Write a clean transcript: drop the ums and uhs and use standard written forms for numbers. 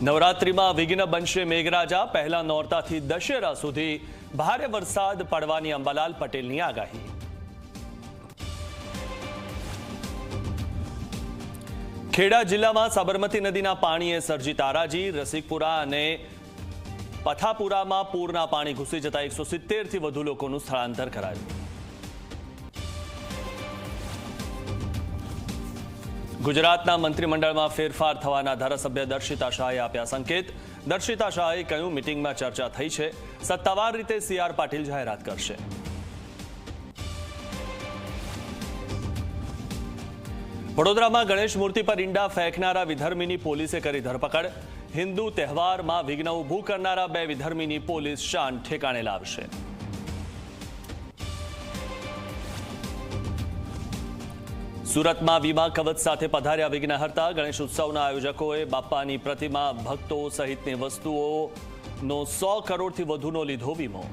નવરાત્રિમાં વિઘ્ન બનશે મેઘરાજા। પહેલા નોરતાથી દશેરા સુધી ભારે વરસાદ પડવાની અંબાલાલ પટેલની આગાહી। ખેડા જિલ્લામાં સાબરમતી નદીના પાણીએ સર્જી તારાજી। રસિકપુરા અને પથાપુરામાં પૂરના પાણી ઘૂસી જતા 170થી વધુ લોકોનું સ્થળાંતર કરાયું। ગુજરાતના મંત્રીમંડળમાં ફેરફાર થવાના ધારાસભ્ય દર્શિતા શાહે આપ્યા સંકેત। દર્શિતા શાહે કહ્યું, મીટિંગમાં ચર્ચા થઈ છે, સત્તાવાર રીતે CR પાટીલ જાહેરાત કરશે। વડોદરામાં ગણેશ મૂર્તિ પર ઈંડા ફેંકનારા વિધર્મીની પોલીસે કરી ધરપકડ। હિન્દુ તહેવારમાં વિઘ્ન ઊભું કરનારા 2 વિધર્મીની પોલીસ શાન ઠેકાણે લાવશે। સુરતમાં વીમા કવચ સાથે પધાર્યા વિઘ્નહર્તા। ગણેશ ઉત્સવના આયોજકોએ બાપ્પાની પ્રતિમા, ભક્તો સહિતની વસ્તુઓનો 100 કરોડથી વધુનો લીધો વીમો।